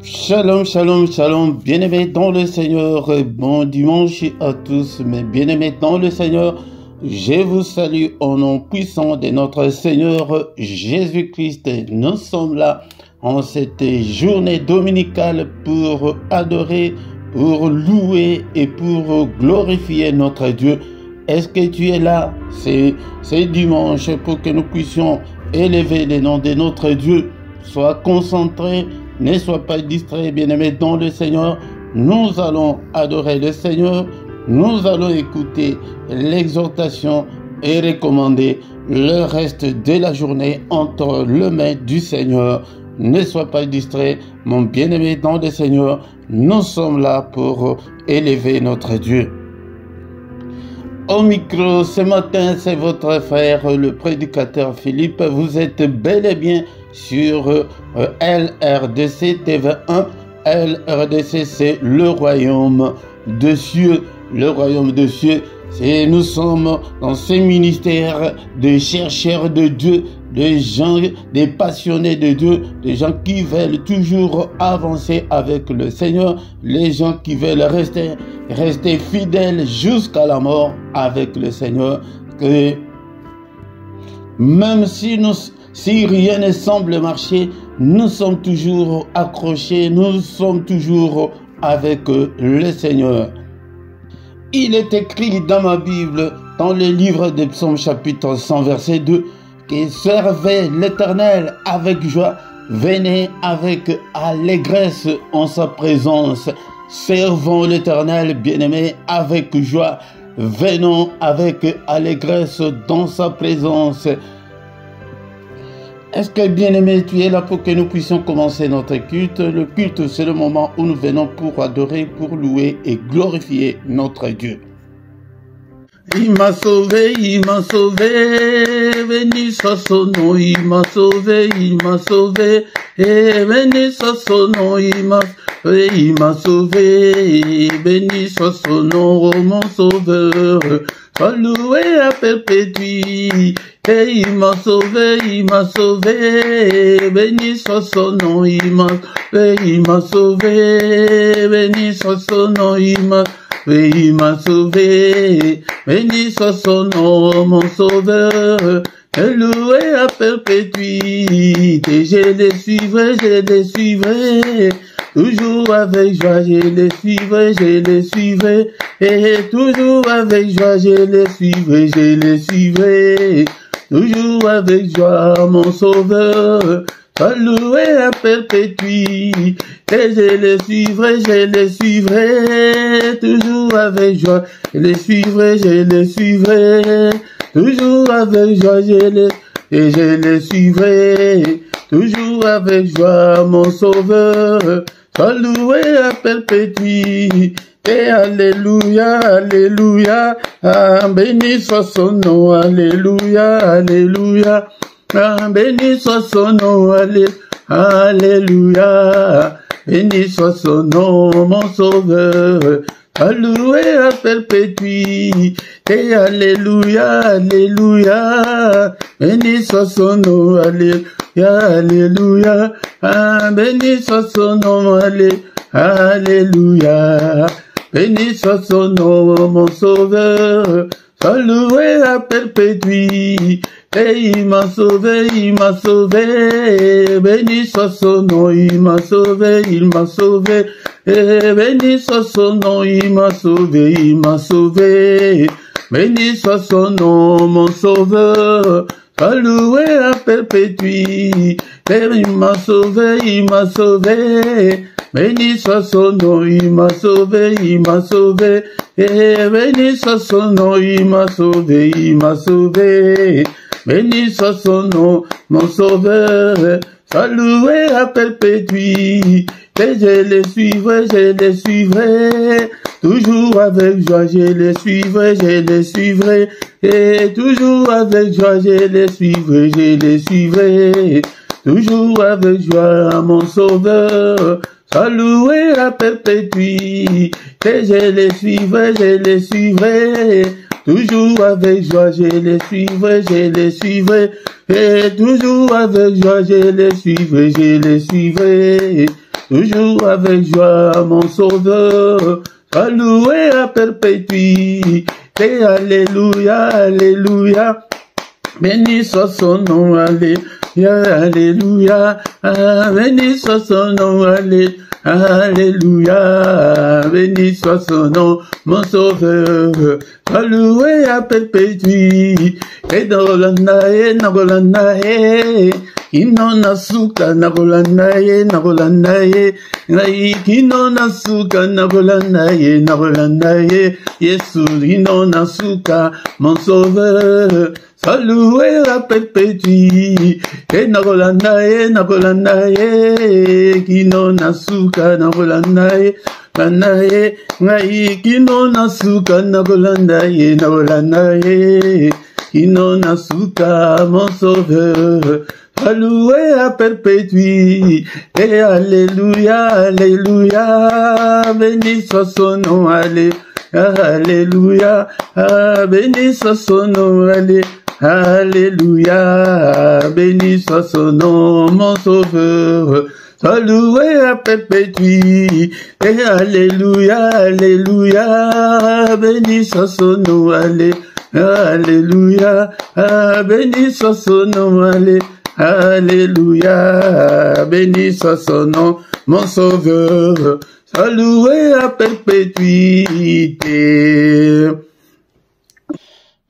Shalom, shalom, shalom, bien-aimés dans le Seigneur, bon dimanche à tous mes bien-aimés dans le Seigneur. Je vous salue au nom puissant de notre Seigneur Jésus-Christ. Nous sommes là en cette journée dominicale pour adorer, pour louer et pour glorifier notre Dieu. Est-ce que tu es là? C'est dimanche pour que nous puissions élever le nom de notre Dieu. Sois concentré. Ne sois pas distrait, bien-aimé dans le Seigneur. Nous allons adorer le Seigneur. Nous allons écouter l'exhortation et recommander le reste de la journée entre les mains du Seigneur. Ne sois pas distrait, mon bien-aimé dans le Seigneur. Nous sommes là pour élever notre Dieu. Au micro, ce matin, c'est votre frère, le prédicateur Philippe. Vous êtes bel et bien sur LRDC TV1. LRDC, c'est le royaume des cieux. Le royaume des cieux, nous sommes dans ces ministères de chercheurs de Dieu, des gens, des passionnés de Dieu, des gens qui veulent toujours avancer avec le Seigneur, les gens qui veulent rester fidèles jusqu'à la mort avec le Seigneur. Que même si rien ne semble marcher, nous sommes toujours accrochés, nous sommes toujours avec le Seigneur. Il est écrit dans ma Bible, dans le livre des Psaumes chapitre 100 verset 2, que servez l'Éternel avec joie, venez avec allégresse en sa présence. Servons l'Éternel, bien-aimé, avec joie, venons avec allégresse dans sa présence. Est-ce que, bien-aimé, tu es là pour que nous puissions commencer notre culte? Le culte, c'est le moment où nous venons pour adorer, pour louer et glorifier notre Dieu. Il m'a sauvé, béni soit son nom, il m'a sauvé, et béni soit son nom, il m'a sauvé, béni soit son nom, oh mon sauveur, sois loué à perpétuité, et il m'a sauvé, béni soit son nom, il m'a sauvé, béni soit son nom, il m'a sauvé, béni soit son nom, mon sauveur, loué à perpétuité, je les suivrai, toujours avec joie, je les suivrai, et toujours avec joie, je les suivrai, toujours avec joie, mon sauveur, sois loué à perpétuité, et je les suivrai, toujours avec joie, je les suivrai, toujours avec joie, je les suivrai, toujours avec joie, mon sauveur, sois loué à perpétuité, alléluia, alléluia, béni soit son nom, alléluia, alléluia, béni soit son nom, alléluia, béni soit son nom, mon sauveur, loué à perpétuité, alléluia, alléluia, béni soit son nom, alléluia, alléluia, béni soit son nom, alléluia, béni soit son nom, mon sauveur, sois loué à perpétuité, il m'a sauvé, béni soit son nom, il m'a sauvé, et béni soit son nom, il m'a sauvé, béni soit son nom, mon sauveur, sois loué à perpétuité, il m'a sauvé, béni soit son nom, il m'a sauvé, et béni soit son nom, il m'a sauvé, béni soit son nom, mon sauveur, sois loué à perpétuité, je les suivrai, toujours avec joie, je les suivrai, et toujours avec joie, je les suivrai, toujours avec joie, mon sauveur, sois loué à perpétuité, je les suivrai, toujours avec joie, je les suivrai, et toujours avec joie, je les suivrai, toujours avec joie, mon sauveur. Sois loué à perpétuité. Alléluia, alléluia. Béni soit son nom, alléluia, alléluia. Béni soit son nom, alléluia. Alléluia, béni soit son nom, mon sauveur. Sois loué à perpétuité. Et Nagolanae, Nagolanae. Kino nasuka Nagolanae, Nagolanae. Kino nasuka Nagolanae, Nagolanae. Yesu, Kino nasuka, mon sauveur. Sois loué à perpétuité. Et Nagolanae, Nagolanae. Kino nasuka Nagolanae. Nagolanae, Kino nasuka Nagolanae, Nagolanae. Kino nasuka, mon sauveur. Alloué à perpétuité, et alléluia, alléluia, béni soit son nom, alléluia, béni soit son nom, alléluia, béni soit son nom, mon sauveur. Alloué à perpétuité, et alléluia, alléluia, béni soit son nom, alléluia, béni soit son nom, alléluia, béni soit son nom, mon sauveur, sois loué à perpétuité.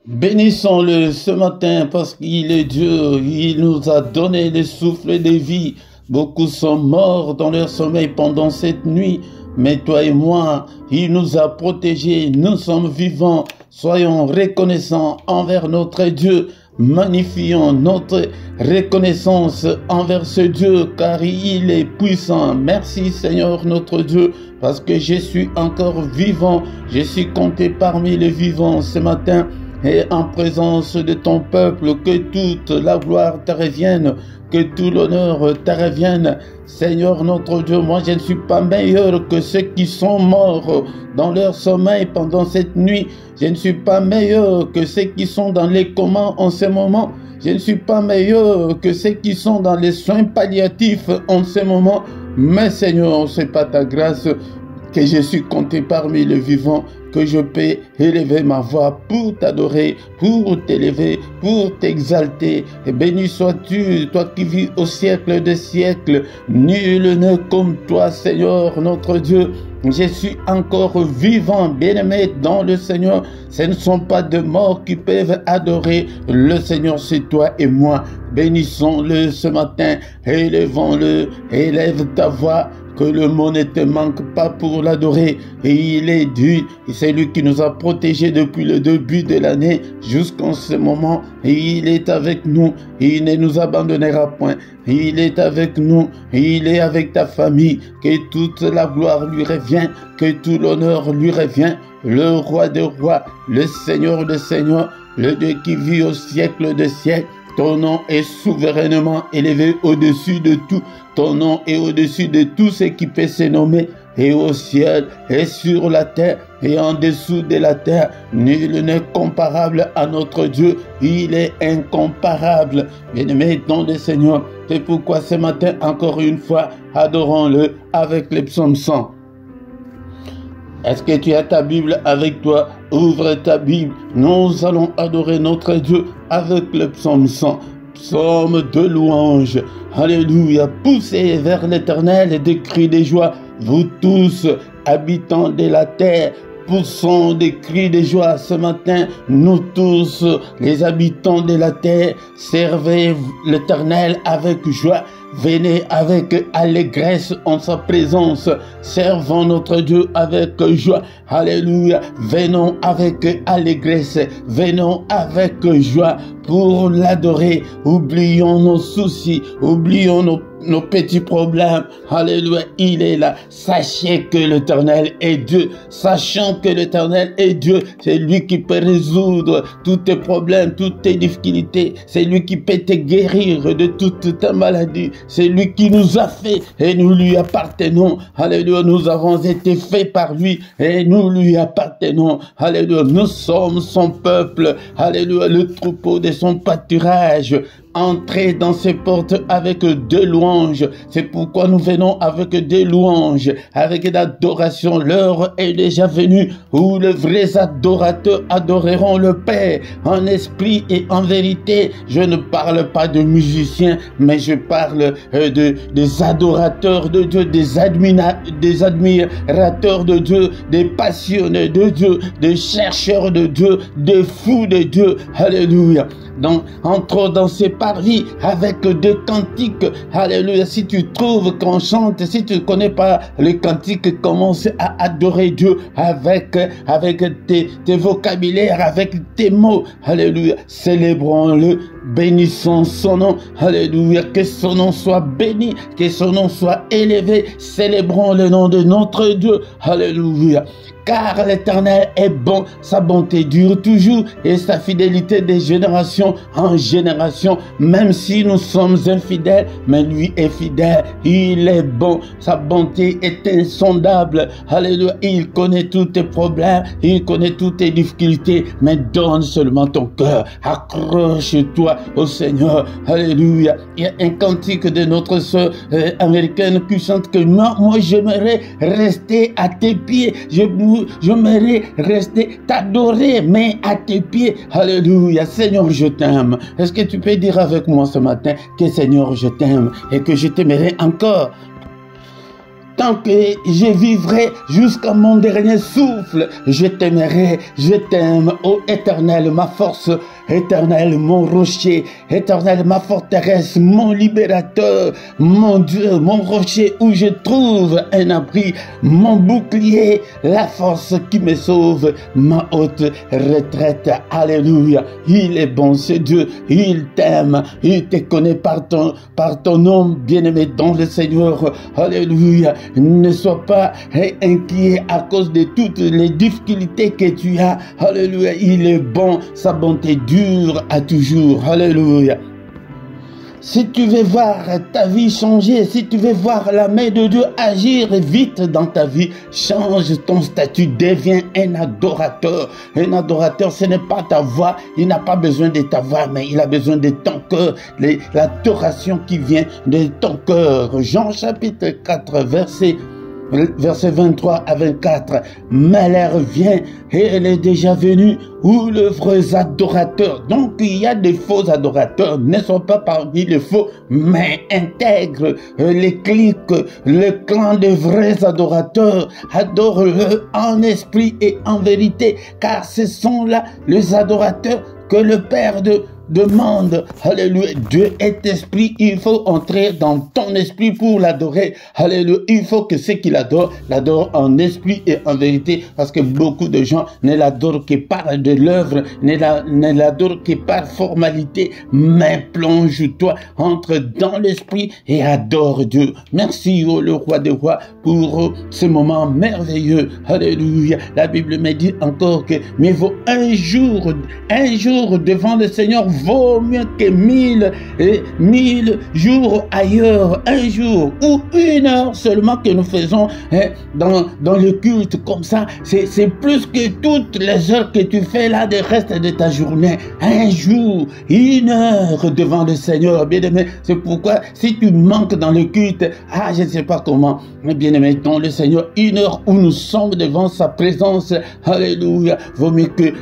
Bénissons-le ce matin parce qu'il est Dieu, il nous a donné le souffle de vie. Beaucoup sont morts dans leur sommeil pendant cette nuit, mais toi et moi, il nous a protégés, nous sommes vivants. Soyons reconnaissants envers notre Dieu. Magnifions notre reconnaissance envers ce Dieu car il est puissant. Merci Seigneur notre Dieu parce que je suis encore vivant. Je suis compté parmi les vivants ce matin et en présence de ton peuple. Que toute la gloire te revienne, que tout l'honneur te revienne. Seigneur notre Dieu, moi je ne suis pas meilleur que ceux qui sont morts dans leur sommeil pendant cette nuit. Je ne suis pas meilleur que ceux qui sont dans les comas en ce moment. Je ne suis pas meilleur que ceux qui sont dans les soins palliatifs en ce moment. Mais Seigneur, c'est pas ta grâce que je suis compté parmi les vivants, que je peux élever ma voix pour t'adorer, pour t'élever, pour t'exalter. Et béni sois-tu, toi qui vis au siècle des siècles. Nul n'est comme toi, Seigneur, notre Dieu. Je suis encore vivant, bien-aimé dans le Seigneur. Ce ne sont pas de morts qui peuvent adorer le Seigneur, c'est toi et moi. Bénissons-le ce matin, élevons-le, élève ta voix. Que le mot ne te manque pas pour l'adorer. Et il est Dieu, c'est lui qui nous a protégés depuis le début de l'année jusqu'en ce moment. Et il est avec nous, il ne nous abandonnera point. Il est avec nous, il est avec ta famille. Que toute la gloire lui revient, que tout l'honneur lui revient. Le roi des rois, le Seigneur des seigneurs, le Dieu qui vit au siècle des siècles. Ton nom est souverainement élevé au-dessus de tout. Ton nom est au-dessus de tout ce qui peut se nommer. Et au ciel, et sur la terre, et en dessous de la terre, nul n'est comparable à notre Dieu. Il est incomparable. Bien-aimé dans le Seigneur, c'est pourquoi ce matin, encore une fois, adorons-le avec les psaumes 100. Est-ce que tu as ta Bible avec toi? Ouvre ta Bible. Nous allons adorer notre Dieu avec le psaume 100. Psaume de louange. Alléluia. Poussez vers l'Éternel des cris de joie. Vous tous, habitants de la terre, poussons des cris de joie ce matin. Nous tous, les habitants de la terre, servez l'Éternel avec joie. Venez avec allégresse en sa présence. Servons notre Dieu avec joie. Alléluia. Venons avec allégresse. Venons avec joie pour l'adorer. Oublions nos soucis. Oublions nos petits problèmes. Alléluia. Il est là. Sachez que l'Éternel est Dieu. Sachant que l'Éternel est Dieu. C'est lui qui peut résoudre tous tes problèmes, toutes tes difficultés. C'est lui qui peut te guérir de toute ta maladie. C'est lui qui nous a fait et nous lui appartenons. Alléluia. Nous avons été faits par lui et nous lui appartenons. Alléluia. Nous sommes son peuple. Alléluia. Le troupeau de son pâturage. entrer dans ces portes avec des louanges. C'est pourquoi nous venons avec des louanges, avec l'adoration. L'heure est déjà venue où les vrais adorateurs adoreront le Père en esprit et en vérité. Je ne parle pas de musiciens, mais je parle des adorateurs de Dieu, des admirateurs de Dieu, des passionnés de Dieu, des chercheurs de Dieu, des fous de Dieu. Alléluia. Donc, entrons dans ces parvis avec des cantiques. Alléluia. Si tu trouves qu'on chante, si tu ne connais pas les cantiques, commence à adorer Dieu avec tes vocabulaires, avec tes mots. Alléluia. Célébrons-le, bénissons son nom. Alléluia. Que son nom soit béni, que son nom soit élevé. Célébrons le nom de notre Dieu. Alléluia. Car l'Éternel est bon, sa bonté dure toujours et sa fidélité de génération en génération. Même si nous sommes infidèles, mais lui est fidèle, il est bon, sa bonté est insondable. Alléluia, il connaît tous tes problèmes, il connaît toutes tes difficultés, mais donne seulement ton cœur, accroche-toi au Seigneur. Alléluia. Il y a un cantique de notre sœur américaine qui chante que moi j'aimerais rester à tes pieds, j'aimerais rester t'adorer, mais à tes pieds. Alléluia. Seigneur, je t'aime. Est-ce que tu peux dire avec moi ce matin que Seigneur, je t'aime et que je t'aimerai encore? Tant que je vivrai jusqu'à mon dernier souffle, je t'aimerai, je t'aime, ô Éternel, ma force, Éternel, mon rocher, Éternel, ma forteresse, mon libérateur, mon Dieu, mon rocher où je trouve un abri, mon bouclier, la force qui me sauve, ma haute retraite. Alléluia. Il est bon, ce Dieu, il t'aime, il te connaît par ton nom, bien-aimé dans le Seigneur. Alléluia. Ne sois pas inquiet à cause de toutes les difficultés que tu as. Alléluia. Il est bon, sa bonté dure à toujours. Alléluia. Si tu veux voir ta vie changer, si tu veux voir la main de Dieu agir vite dans ta vie, change ton statut, deviens un adorateur. Un adorateur, ce n'est pas ta voix, il n'a pas besoin de ta voix, mais il a besoin de ton cœur, l'adoration qui vient de ton cœur. Jean chapitre 4, verset 23 à 24, mais l'heure vient et elle est déjà venue où les vrais adorateurs, donc il y a des faux adorateurs, ne sont pas parmi les faux, mais intègre les clics, le clan des vrais adorateurs, adore-le en esprit et en vérité, car ce sont là les adorateurs que le Père demande. Alléluia. Dieu est esprit. Il faut entrer dans ton esprit pour l'adorer. Alléluia. Il faut que ceux qui l'adorent en esprit et en vérité, parce que beaucoup de gens ne l'adorent que par de l'œuvre, ne l'adorent que par formalité. Mais plonge-toi, entre dans l'esprit et adore Dieu. Merci, oh, le roi des rois, pour ce moment merveilleux. Alléluia. La Bible me dit encore que mieux vaut un jour devant le Seigneur vaut mieux que 1000 jours ailleurs. Un jour ou une heure seulement que nous faisons dans le culte comme ça, c'est plus que toutes les heures que tu fais là de reste de ta journée. Un jour, une heure devant le Seigneur, bien-aimé. C'est pourquoi si tu manques dans le culte, je ne sais pas comment, mais bien-aimé, dans le Seigneur, une heure où nous sommes devant sa présence, alléluia, vaut mieux que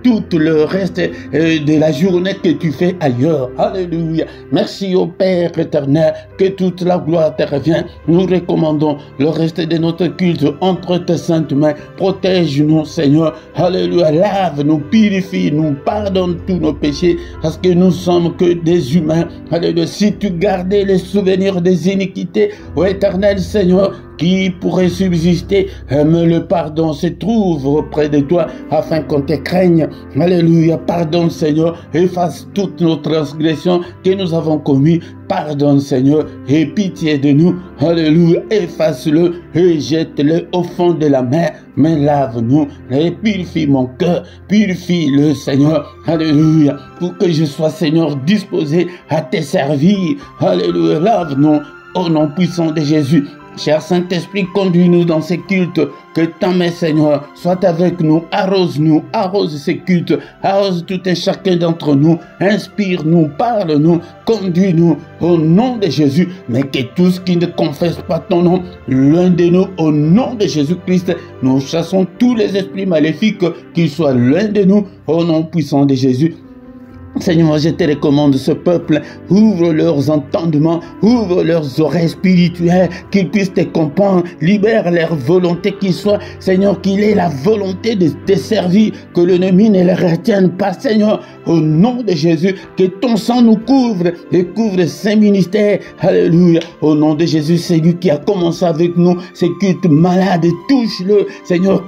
tout le reste de la journée que tu fais ailleurs. Alléluia. Merci au Père éternel, que toute la gloire te revient. Nous recommandons le reste de notre culte entre tes saintes mains. Protège-nous, Seigneur. Alléluia. Lave-nous, purifie, nous pardonne tous nos péchés, parce que nous sommes que des humains. Alléluia. Si tu gardais les souvenirs des iniquités, ô éternel Seigneur, qui pourrait subsister, mais le pardon se trouve auprès de toi afin qu'on te craigne. Alléluia. Pardonne, Seigneur, efface toutes nos transgressions que nous avons commises. Pardonne, Seigneur, et pitié de nous. Alléluia. Efface-le et jette-le au fond de la mer. Mais lave-nous et purifie mon cœur. Purifie-le, Seigneur. Alléluia. Pour que je sois, Seigneur, disposé à te servir. Alléluia. Lave-nous au nom puissant de Jésus. Cher Saint-Esprit, conduis-nous dans ces cultes, que ta main, Seigneur, soit avec nous, arrose ces cultes, arrose tout et chacun d'entre nous, inspire-nous, parle-nous, conduis-nous au nom de Jésus, mais que tous qui ne confessent pas ton nom, l'un de nous, au nom de Jésus-Christ, nous chassons tous les esprits maléfiques, qu'ils soient l'un de nous, au nom puissant de Jésus. Seigneur, je te recommande ce peuple, ouvre leurs entendements, ouvre leurs oreilles spirituelles, qu'ils puissent te comprendre, libère leur volonté, qu'il soit, Seigneur, qu'il ait la volonté de te servir, que l'ennemi ne les retienne pas, Seigneur, au nom de Jésus, que ton sang nous couvre et couvre ces ministères, alléluia, au nom de Jésus, c'est lui qui a commencé avec nous, ces cultes malades, touche-le, Seigneur,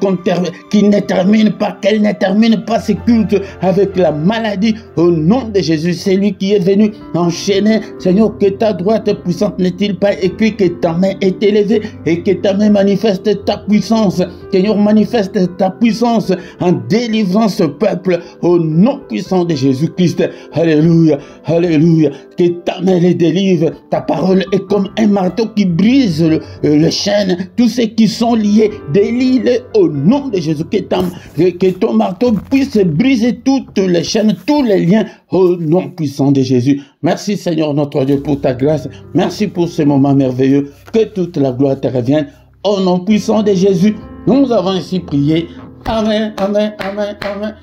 qu'il ne termine pas, qu'elle ne termine pas ces cultes avec la maladie, au nom de Jésus, c'est lui qui est venu enchaîner. Seigneur, que ta droite puissante n'est-il pas écrit, que ta main est élevée et que ta main manifeste ta puissance. Seigneur, manifeste ta puissance en délivrant ce peuple au nom puissant de Jésus-Christ. Alléluia, alléluia. Que ta main les délivre. Ta parole est comme un marteau qui brise le chêne. Tous ceux qui sont liés, délie-les au nom de Jésus. Que ton marteau puisse briser toutes les chaînes, tous les liens au nom puissant de Jésus. Merci Seigneur notre Dieu pour ta grâce. Merci pour ce moment merveilleux. Que toute la gloire te revienne. Au nom puissant de Jésus, nous avons ainsi prié. Amen, amen, amen, amen.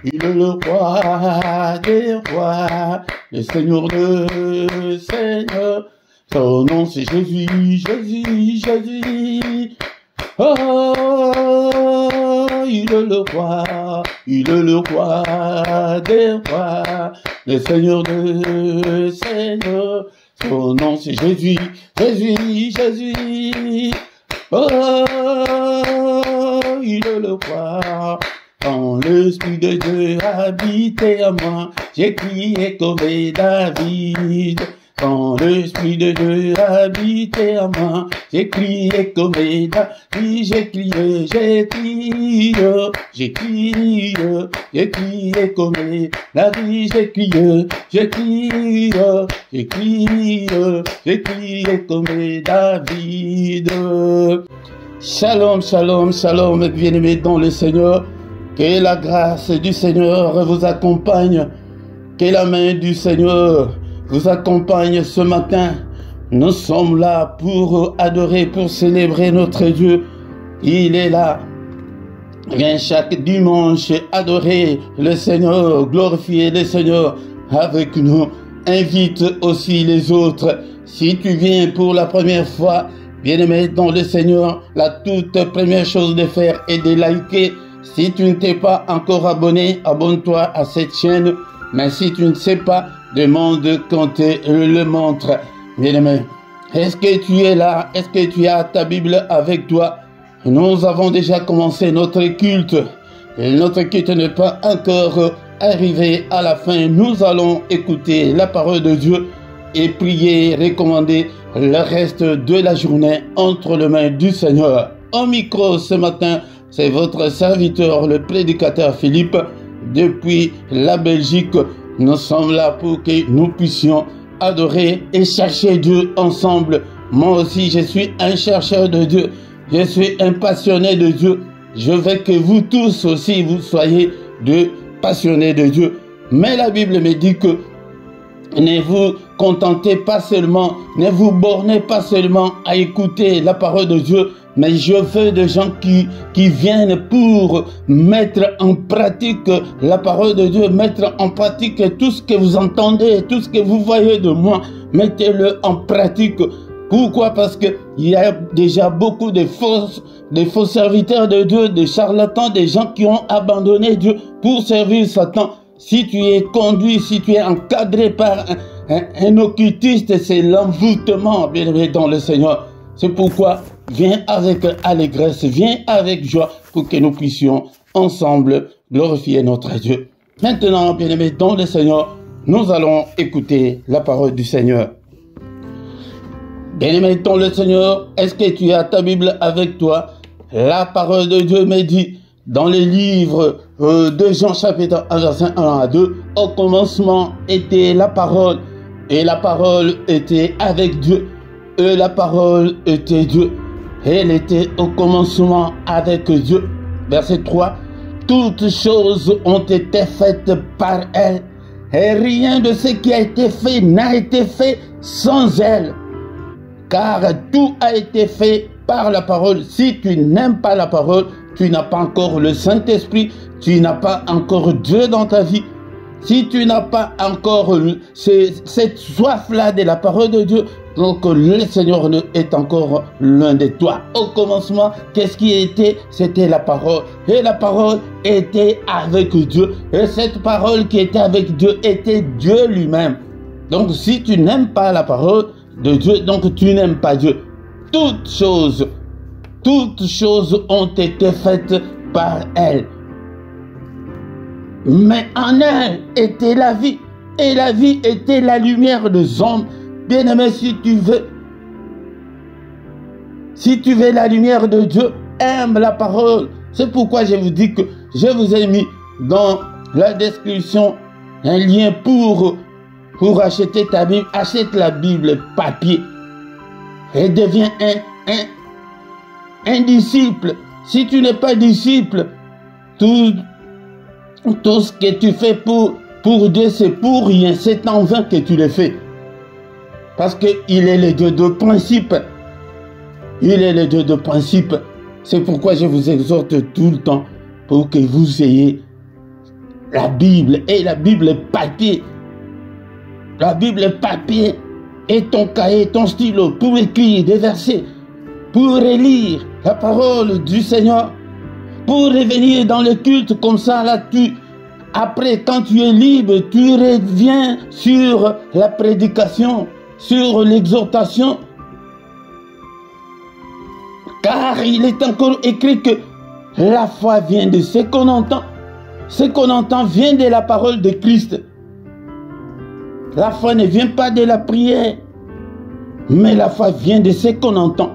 Il est le roi des rois, le Seigneur de Seigneurs. Son nom c'est Jésus, Jésus, Jésus. Oh, il est le roi des rois, le Seigneur de Seigneurs. Son nom c'est Jésus, Jésus, Jésus. Oh, il est le roi. Quand l'Esprit de Dieu habitait à moi, j'ai crié comme David. Quand l'Esprit de Dieu habitait à moi, j'ai crié comme David, j'ai crié, j'ai crié, j'ai crié, j'ai crié comme David, j'ai crié, j'ai crié, j'ai crié, j'ai crié comme David. Shalom, shalom, shalom, bien-aimés dans le Seigneur. Que la grâce du Seigneur vous accompagne. Que la main du Seigneur vous accompagne ce matin. Nous sommes là pour adorer, pour célébrer notre Dieu. Il est là. Viens chaque dimanche adorer le Seigneur, glorifier le Seigneur avec nous. Invite aussi les autres. Si tu viens pour la première fois, bien-aimé dans le Seigneur, la toute première chose de faire est de liker. Si tu ne t'es pas encore abonné, abonne-toi à cette chaîne. Mais si tu ne sais pas, demande qu'on te le montre. Bien-aimé, est-ce que tu es là? Est-ce que tu as ta Bible avec toi? Nous avons déjà commencé notre culte. Et notre culte n'est pas encore arrivé à la fin. Nous allons écouter la parole de Dieu et prier, recommander le reste de la journée entre les mains du Seigneur. Au micro ce matin, c'est votre serviteur, le prédicateur Philippe, depuis la Belgique. Nous sommes là pour que nous puissions adorer et chercher Dieu ensemble. Moi aussi, je suis un chercheur de Dieu. Je suis un passionné de Dieu. Je veux que vous tous aussi, vous soyez de passionnés de Dieu. Mais la Bible me dit que ne vous contentez pas seulement, ne vous bornez pas seulement à écouter la parole de Dieu, mais je veux des gens qui viennent pour mettre en pratique la parole de Dieu, mettre en pratique tout ce que vous entendez, tout ce que vous voyez de moi, mettez-le en pratique. Pourquoi? Parce que il y a déjà beaucoup de faux serviteurs de Dieu, des charlatans, des gens qui ont abandonné Dieu pour servir Satan. Si tu es conduit, si tu es encadré par un occultiste, c'est l'envoûtement, bien aimé dans le Seigneur. C'est pourquoi viens avec allégresse, viens avec joie pour que nous puissions ensemble glorifier notre Dieu. Maintenant, bien aimé dans le Seigneur, nous allons écouter la parole du Seigneur. Bien aimé dans le Seigneur, est-ce que tu as ta Bible avec toi? La parole de Dieu me dit dans les livres de Jean chapitre 1 verset 1 à 2, au commencement était la parole et la parole était avec Dieu et la parole était Dieu. Elle était au commencement avec Dieu. Verset 3. Toutes choses ont été faites par elle, et rien de ce qui a été fait n'a été fait sans elle. Car tout a été fait par la parole. Si tu n'aimes pas la parole, tu n'as pas encore le Saint-Esprit, tu n'as pas encore Dieu dans ta vie. Si tu n'as pas encore cette soif-là de la parole de Dieu, donc le Seigneur est encore loin de toi. Au commencement, qu'est-ce qui était? C'était la parole. Et la parole était avec Dieu. Et cette parole qui était avec Dieu était Dieu lui-même. Donc si tu n'aimes pas la parole de Dieu, donc tu n'aimes pas Dieu. Toutes choses ont été faites par elle. Mais en elle était la vie, et la vie était la lumière des hommes. Bien-aimé, si tu veux la lumière de Dieu, aime la parole. C'est pourquoi je vous dis que je vous ai mis dans la description un lien pour acheter ta Bible. Achète la Bible papier et deviens un disciple. Si tu n'es pas disciple, tout ce que tu fais pour Dieu, c'est pour rien. C'est en vain que tu le fais. Parce qu'il est le Dieu de principe. Il est le Dieu de principe. C'est pourquoi je vous exhorte tout le temps pour que vous ayez la Bible et la Bible papier. La Bible papier et ton cahier, ton stylo pour écrire des versets, pour relire la parole du Seigneur, pour revenir dans le culte comme ça. Là, après, quand tu es libre, tu reviens sur la prédication, sur l'exhortation. Car il est encore écrit que la foi vient de ce qu'on entend. Ce qu'on entend vient de la parole de Christ. La foi ne vient pas de la prière, mais la foi vient de ce qu'on entend.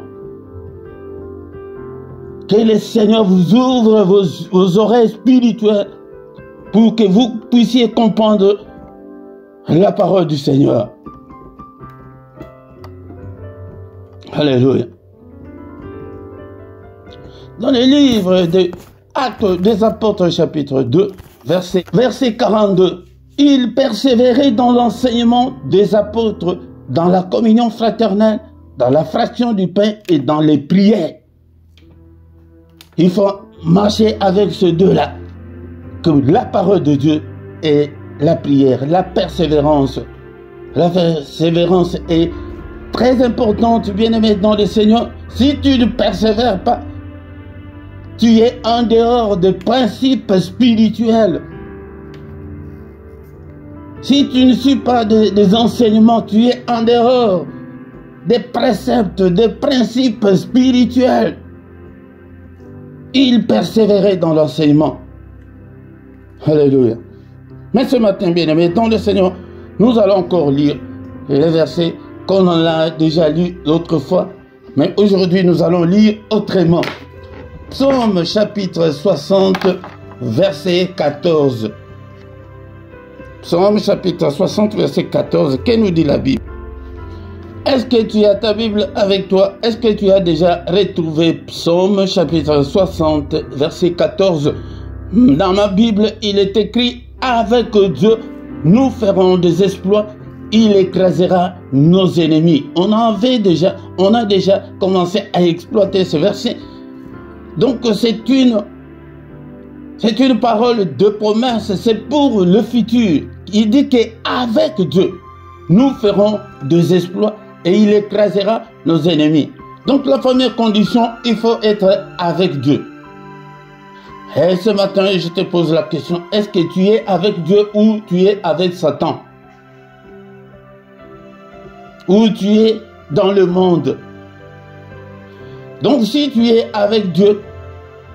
Que le Seigneur vous ouvre vos oreilles spirituelles pour que vous puissiez comprendre la parole du Seigneur. Alléluia. Dans le livre des Actes des Apôtres, chapitre 2, verset 42, ils persévéraient dans l'enseignement des apôtres, dans la communion fraternelle, dans la fraction du pain et dans les prières. Il faut marcher avec ces deux-là, que la parole de Dieu et la prière, la persévérance. La persévérance est très importante, bien-aimé dans le Seigneur. Si tu ne persévères pas, tu es en dehors des principes spirituels. Si tu ne suis pas des enseignements, tu es en dehors des préceptes, des principes spirituels. Il persévérait dans l'enseignement. Alléluia. Mais ce matin, bien-aimé, dans le Seigneur, nous allons encore lire les versets qu'on en a déjà lus l'autre fois. Mais aujourd'hui, nous allons lire autrement. Psaume chapitre 60, verset 14. Psaume chapitre 60, verset 14. Que nous dit la Bible? Est-ce que tu as ta Bible avec toi? Est-ce que tu as déjà retrouvé Psaume chapitre 60, verset 14? Dans ma Bible, il est écrit: avec Dieu, nous ferons des exploits. Il écrasera nos ennemis. On a déjà commencé à exploiter ce verset. Donc c'est une parole de promesse, c'est pour le futur. Il dit qu'avec Dieu, nous ferons des exploits et il écrasera nos ennemis. Donc la première condition, il faut être avec Dieu. Et ce matin, je te pose la question, est-ce que tu es avec Dieu ou tu es avec Satan? Ou tu es dans le monde? Donc si tu es avec Dieu,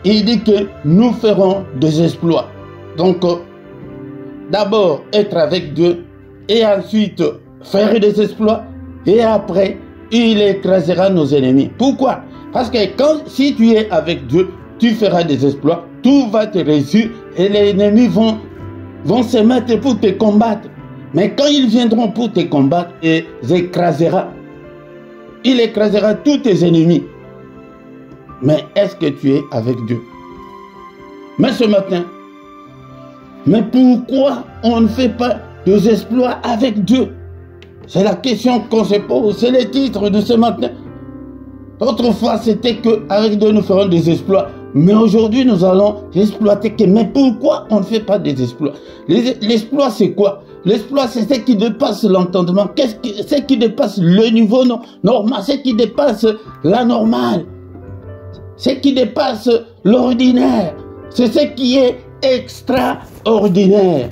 il dit que nous ferons des exploits. Donc d'abord être avec Dieu et ensuite faire des exploits et après il écrasera nos ennemis. Pourquoi? Parce que si tu es avec Dieu, tu feras des exploits, tout va te réussir et les ennemis vont se mettre pour te combattre. Mais quand ils viendront pour te combattre, ils écraseront. Il écrasera tous tes ennemis. Mais est-ce que tu es avec Dieu? Mais ce matin, mais pourquoi on ne fait pas des exploits avec Dieu? C'est la question qu'on se pose, c'est le titre de ce matin. Autrefois, c'était qu'avec Dieu, nous ferons des exploits. Mais aujourd'hui, nous allons exploiter. Mais pourquoi on ne fait pas des exploits? L'exploit, c'est quoi? L'exploit, c'est ce qui dépasse l'entendement. C'est ce qui dépasse le niveau normal, ce qui dépasse la normale, ce qui dépasse l'ordinaire. C'est ce qui est extraordinaire.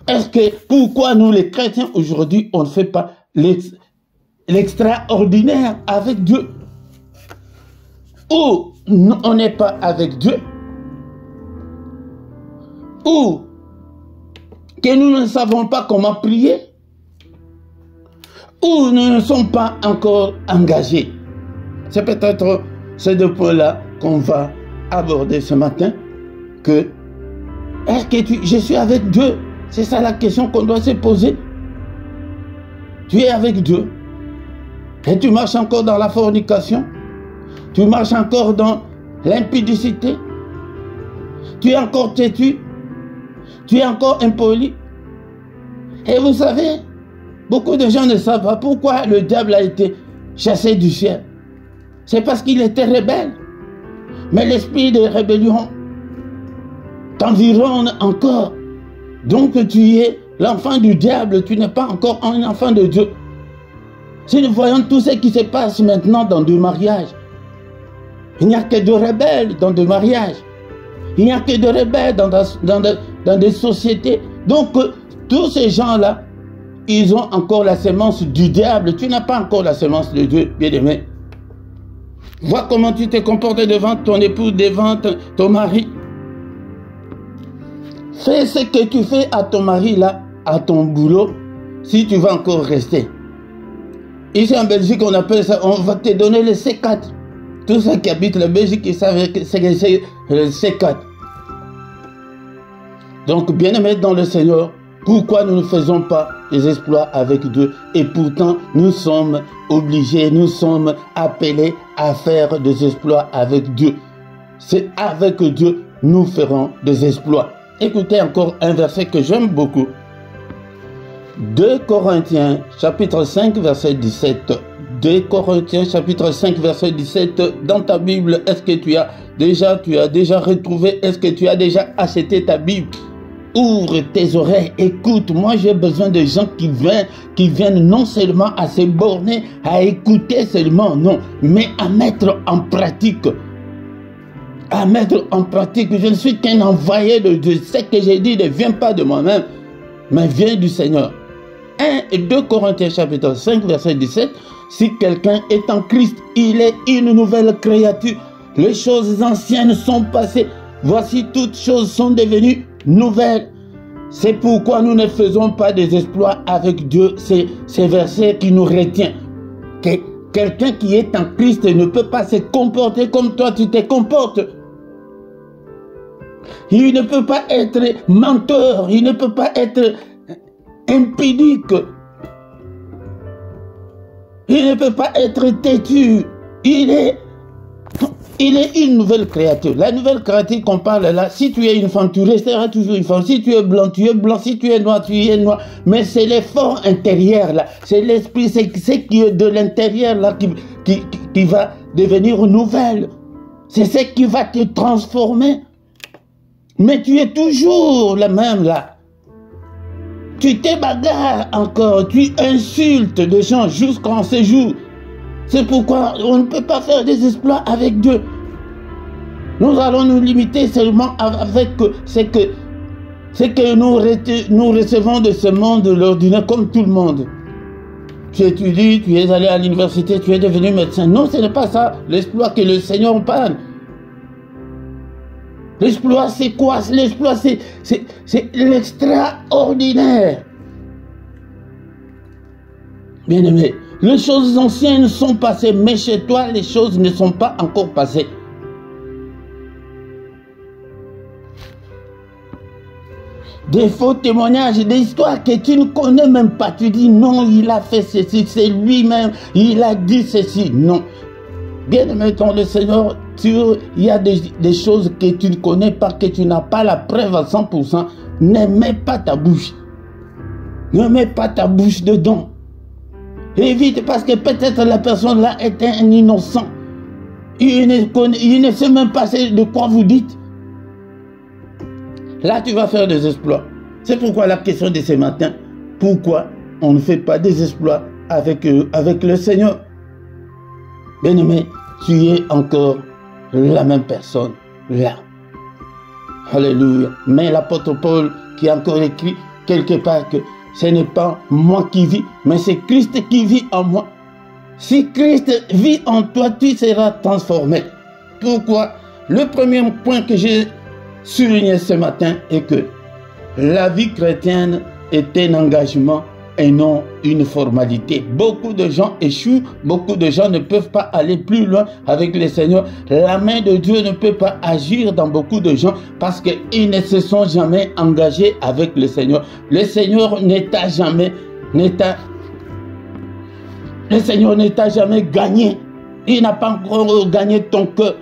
Est-ce que pourquoi nous les chrétiens aujourd'hui on ne fait pas l'extraordinaire avec Dieu? Ou on n'est pas avec Dieu, ou que nous ne savons pas comment prier, ou nous ne sommes pas encore engagés. C'est peut-être ces deux points-là qu'on va aborder ce matin. Que est-ce que je suis avec Dieu? C'est ça la question qu'on doit se poser. Tu es avec Dieu et tu marches encore dans la fornication, tu marches encore dans l'impudicité, tu es encore têtu, tu es encore impoli. Et vous savez, beaucoup de gens ne savent pas pourquoi le diable a été chassé du ciel. C'est parce qu'il était rebelle. Mais l'esprit de rébellion t'environne encore. Donc tu es l'enfant du diable, tu n'es pas encore un enfant de Dieu. Si nous voyons tout ce qui se passe maintenant dans deux mariages, il n'y a que de rebelles dans deux mariages. Il n'y a que de rebelles dans des sociétés. Donc tous ces gens-là, ils ont encore la sémence du diable. Tu n'as pas encore la sémence de Dieu, bien-aimé. Vois comment tu te comportes devant ton époux, devant ton mari. Fais ce que tu fais à ton mari là, à ton boulot, si tu vas encore rester. Ici en Belgique, on appelle ça, on va te donner le C4. Tous ceux qui habitent la Belgique, ils savent que c'est le C4. Donc, bien-aimés dans le Seigneur, pourquoi nous ne faisons pas les exploits avec Dieu? Et pourtant, nous sommes obligés, nous sommes appelés à faire des exploits avec Dieu. C'est avec Dieu nous ferons des exploits. Écoutez encore un verset que j'aime beaucoup. 2 Corinthiens chapitre 5 verset 17. 2 Corinthiens chapitre 5 verset 17. Dans ta Bible, est-ce que tu as déjà retrouvé, est-ce que tu as déjà acheté ta Bible? Ouvre tes oreilles, écoute. Moi, j'ai besoin de gens qui viennent non seulement à se borner, à écouter seulement, non, mais à mettre en pratique. À mettre en pratique. Je ne suis qu'un envoyé de Dieu. Ce que j'ai dit ne vient pas de moi-même, mais vient du Seigneur. 1 et 2 Corinthiens chapitre 5 verset 17. Si quelqu'un est en Christ, il est une nouvelle créature. Les choses anciennes sont passées. Voici toutes choses sont devenues nouvelles. C'est pourquoi nous ne faisons pas des exploits avec Dieu. C'est ce verset qui nous retient. Que quelqu'un qui est en Christ ne peut pas se comporter comme toi tu te comportes. Il ne peut pas être menteur, il ne peut pas être impudique, il ne peut pas être têtu. Il est une nouvelle créature. La nouvelle créature qu'on parle là, si tu es une femme, tu resteras toujours une femme. Si tu es blanc, tu es blanc. Si tu es noir, tu es noir. Mais c'est l'effort intérieur là. C'est l'esprit, c'est ce qui est de l'intérieur là qui va devenir nouvelle. C'est ce qui va te transformer. Mais tu es toujours la même là. Tu te bagarres encore, tu insultes des gens jusqu'en ce jour. C'est pourquoi on ne peut pas faire des exploits avec Dieu. Nous allons nous limiter seulement avec ce que nous recevons de ce monde l'ordinaire comme tout le monde. Tu étudies, tu es allé à l'université, tu es devenu médecin. Non, ce n'est pas ça l'exploit que le Seigneur parle. L'exploit, c'est quoi? L'exploit, c'est l'extraordinaire. Bien-aimé, les choses anciennes sont passées, mais chez toi, les choses ne sont pas encore passées. des faux témoignages, des histoires que tu ne connais même pas. Tu dis non, il a fait ceci, c'est lui-même, il a dit ceci. Non. Bien-aimé dans le Seigneur, il y a des choses que tu ne connais pas, que tu n'as pas la preuve à 100%. Ne mets pas ta bouche. Ne mets pas ta bouche dedans. Évite, parce que peut-être la personne là est un innocent. Il ne sait même pas de quoi vous dites. Là, tu vas faire des exploits. C'est pourquoi la question de ce matin, pourquoi on ne fait pas des exploits avec le Seigneur? Bien-aimé, tu es encore la même personne là. Alléluia. Mais l'apôtre Paul qui a encore écrit quelque part que ce n'est pas moi qui vis, mais c'est Christ qui vit en moi. Si Christ vit en toi, tu seras transformé. Pourquoi? Le premier point que j'ai souligné ce matin est que la vie chrétienne est un engagement et non une formalité. Beaucoup de gens échouent, beaucoup de gens ne peuvent pas aller plus loin avec le Seigneur. La main de Dieu ne peut pas agir dans beaucoup de gens parce qu'ils ne se sont jamais engagés avec le Seigneur. Le Seigneur ne t'a jamais gagné. Il n'a pas encore gagné ton cœur.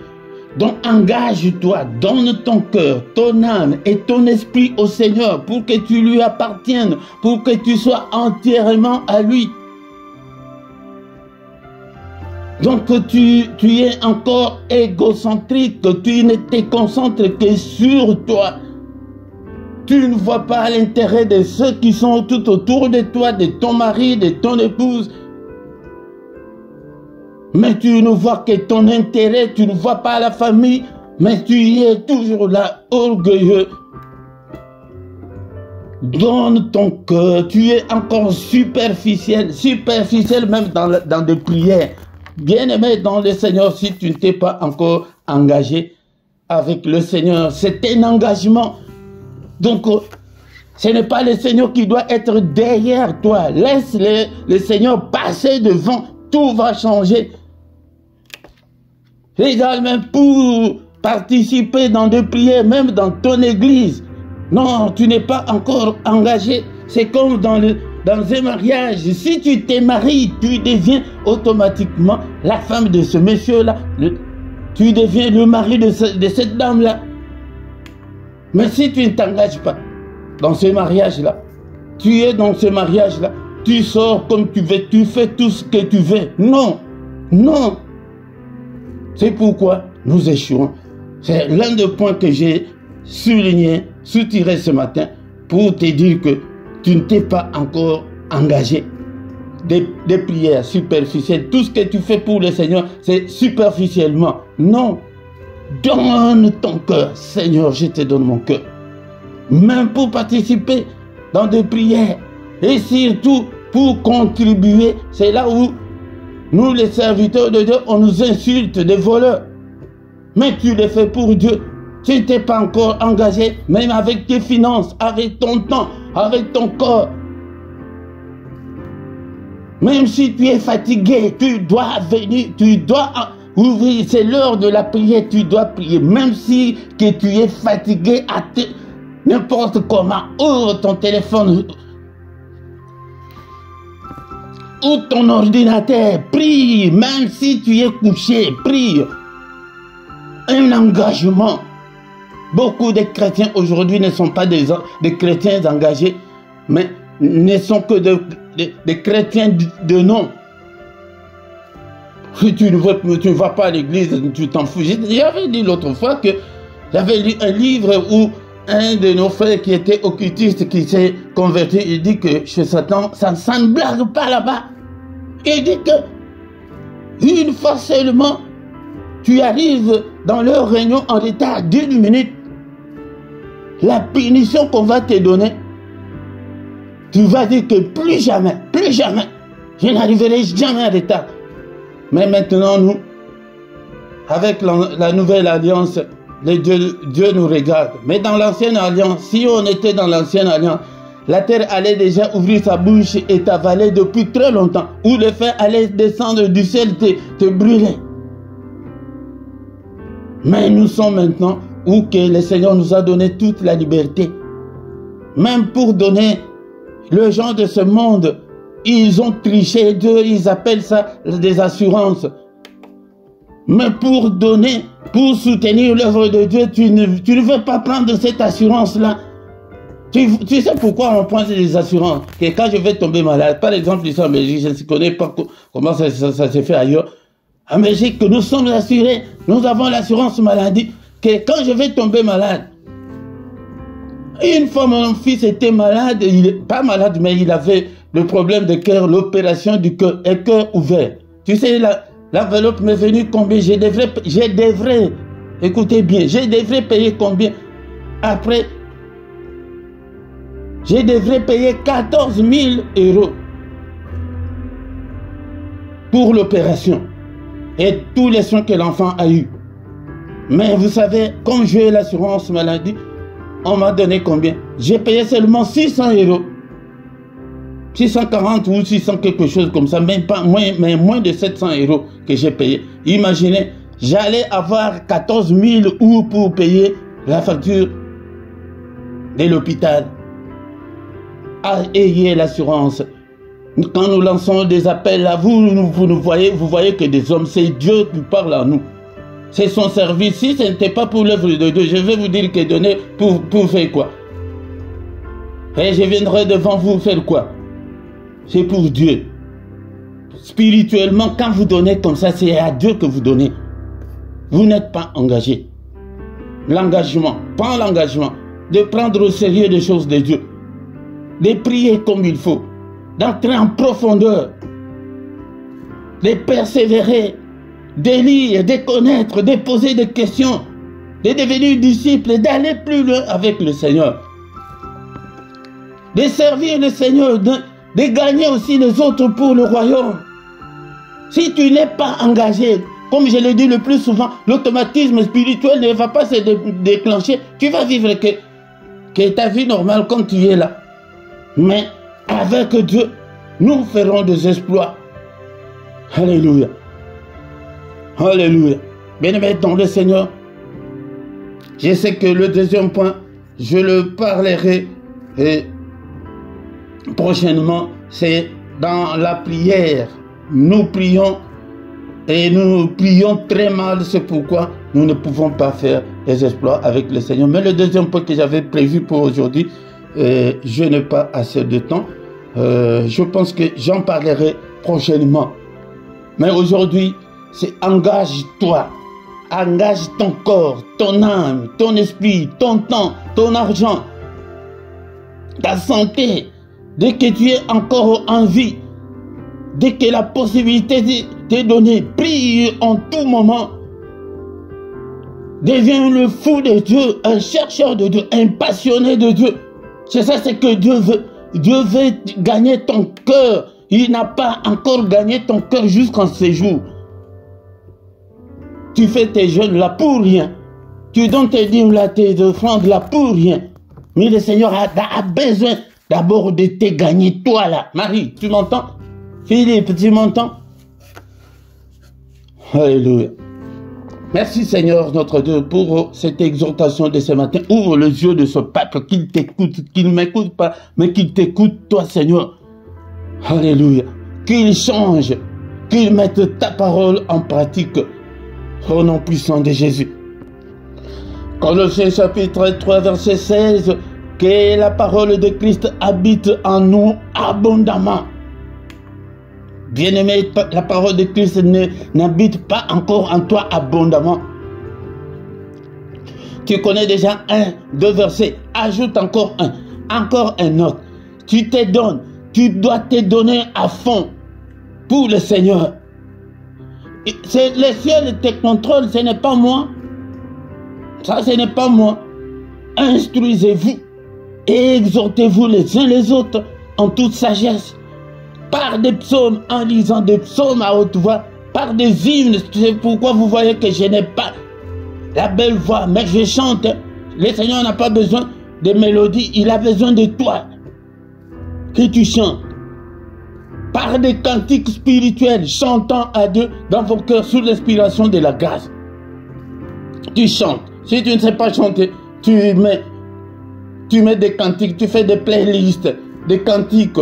Donc engage-toi, donne ton cœur, ton âme et ton esprit au Seigneur pour que tu lui appartiennes, pour que tu sois entièrement à lui. Donc tu es encore égocentrique, tu ne te concentres que sur toi. Tu ne vois pas l'intérêt de ceux qui sont tout autour de toi, de ton mari, de ton épouse. Mais tu ne vois que ton intérêt, tu ne vois pas la famille, mais tu es toujours là, orgueilleux. Donne ton cœur, tu es encore superficiel même dans des prières. Bien-aimé dans le Seigneur, si tu ne t'es pas encore engagé avec le Seigneur, c'est un engagement. Donc, ce n'est pas le Seigneur qui doit être derrière toi. Laisse le Seigneur passer devant, tout va changer. Regarde, même pour participer dans des prières, même dans ton église. Non, tu n'es pas encore engagé. C'est comme dans un mariage. Si tu t'es marié, tu deviens automatiquement la femme de ce monsieur-là. Tu deviens le mari de cette dame-là. Mais si tu ne t'engages pas dans ce mariage-là, tu es dans ce mariage-là, tu sors comme tu veux, tu fais tout ce que tu veux. Non, non. C'est pourquoi nous échouons. C'est l'un des points que j'ai soutiré ce matin pour te dire que tu ne t'es pas encore engagé. Des prières superficielles. Tout ce que tu fais pour le Seigneur, c'est superficiellement. Non. Donne ton cœur. Seigneur, je te donne mon cœur. Même pour participer dans des prières. Et surtout pour contribuer. C'est là où nous, les serviteurs de Dieu, on nous insulte des voleurs. Mais tu le fais pour Dieu. Tu ne t'es pas encore engagé, même avec tes finances, avec ton temps, avec ton corps. Même si tu es fatigué, tu dois venir, tu dois ouvrir. C'est l'heure de la prière, tu dois prier. Même si que tu es fatigué, n'importe comment, ouvre ton téléphone ou ton ordinateur, prie, même si tu es couché, prie. Un engagement. Beaucoup de chrétiens aujourd'hui ne sont pas des chrétiens engagés, mais ne sont que des chrétiens de nom. Si tu ne vas pas à l'église, tu t'en fous. J'avais dit l'autre fois que j'avais lu un livre où un de nos frères qui était occultiste, qui s'est converti, il dit que chez Satan, ça ne blague pas là-bas. Il dit que une fois seulement, tu arrives dans leur réunion en retard d'1 minute, la punition qu'on va te donner, tu vas dire que plus jamais, je n'arriverai jamais en retard. Mais maintenant, nous, avec la nouvelle alliance, Dieu nous regarde. Mais dans l'ancienne alliance, si on était dans l'ancienne alliance, la terre allait déjà ouvrir sa bouche et t'avaler depuis très longtemps. Ou le fer allait descendre du ciel, te brûler. Mais nous sommes maintenant où que le Seigneur nous a donné toute la liberté. Même pour donner le gens de ce monde, ils ont triché Dieu, ils appellent ça des assurances. Mais pour donner, pour soutenir l'œuvre de Dieu, tu ne veux pas prendre cette assurance-là. Tu sais pourquoi on prend des assurances? Que quand je vais tomber malade, par exemple ici en Belgique, je ne connais pas comment ça se fait ailleurs. En Belgique, nous sommes assurés, nous avons l'assurance maladie, que quand je vais tomber malade, une fois mon fils était malade, pas malade, mais il avait le problème de cœur, l'opération du cœur, et cœur ouvert. Tu sais, l'enveloppe m'est venue combien? Je devrais, écoutez bien, je devrais payer combien? Après, je devrais payer 14 000 € pour l'opération et tous les soins que l'enfant a eu. Mais vous savez, comme j'ai l'assurance maladie, on m'a donné combien? J'ai payé seulement 600 €. 640 ou 600 quelque chose comme ça, même pas moins, mais moins de 700 € que j'ai payé. Imaginez, j'allais avoir 14 000 € pour payer la facture de l'hôpital. Ayez l'assurance. Quand nous lançons des appels à vous, vous voyez que des hommes, c'est Dieu qui parle à nous. C'est son service. Si ce n'était pas pour l'œuvre de Dieu, je vais vous dire que donner pour faire quoi? Et je viendrai devant vous faire quoi? C'est pour Dieu. Spirituellement, quand vous donnez comme ça, c'est à Dieu que vous donnez. Vous n'êtes pas engagé. L'engagement, prends l'engagement de prendre au sérieux les choses de Dieu, de prier comme il faut, d'entrer en profondeur, de persévérer, de lire, de connaître, de poser des questions, de devenir disciple, d'aller plus loin avec le Seigneur, de servir le Seigneur, de gagner aussi les autres pour le royaume. Si tu n'es pas engagé, comme je le dis le plus souvent, l'automatisme spirituel ne va pas se déclencher. Tu vas vivre que ta vie normale quand tu es là. Mais avec Dieu, nous ferons des exploits. Alléluia. Alléluia. Bien-aimés dans le Seigneur, je sais que le deuxième point, je le parlerai prochainement, c'est dans la prière. Nous prions et nous prions très mal, c'est pourquoi nous ne pouvons pas faire les exploits avec le Seigneur. Mais le deuxième point que j'avais prévu pour aujourd'hui, je n'ai pas assez de temps. Je pense que j'en parlerai prochainement. Mais aujourd'hui, c'est engage-toi. Engage ton corps, ton âme, ton esprit, ton temps, ton argent, ta santé. Dès que tu es encore en vie, dès que la possibilité t'est donnée, prie en tout moment. Deviens le fou de Dieu, un chercheur de Dieu, un passionné de Dieu. C'est ça, c'est que Dieu veut. Dieu veut gagner ton cœur. Il n'a pas encore gagné ton cœur jusqu'en ce jour. Tu fais tes jeûnes là pour rien. Tu donnes tes dîmes là, tes offrandes là pour rien. Mais le Seigneur a besoin d'abord de te gagner toi là. Marie, tu m'entends? Philippe, tu m'entends? Alléluia. Merci Seigneur notre Dieu pour cette exhortation de ce matin. Ouvre les yeux de ce peuple, qu'il t'écoute, qu'il ne m'écoute pas, mais qu'il t'écoute toi Seigneur. Alléluia. Qu'il change, qu'il mette ta parole en pratique. Au nom puissant de Jésus. Colossiens chapitre 3 verset 16. Que la parole de Christ habite en nous abondamment. Bien-aimé, la parole de Christ n'habite pas encore en toi abondamment. Tu connais déjà 1, 2 versets. Ajoute encore un autre. Tu te donnes. Tu dois te donner à fond pour le Seigneur. C'est le ciel te contrôle, ce n'est pas moi. Ça, ce n'est pas moi. Instruisez-vous et exhortez-vous les uns les autres en toute sagesse. Par des psaumes, en lisant des psaumes à haute voix, par des hymnes. C'est pourquoi vous voyez que je n'ai pas la belle voix, mais je chante. Le Seigneur n'a pas besoin de mélodie, il a besoin de toi. Que tu chantes. Par des cantiques spirituels, chantant à Dieu dans vos cœurs sous l'inspiration de la grâce. Tu chantes. Si tu ne sais pas chanter, tu mets Tu mets des cantiques, tu fais des playlists, des cantiques.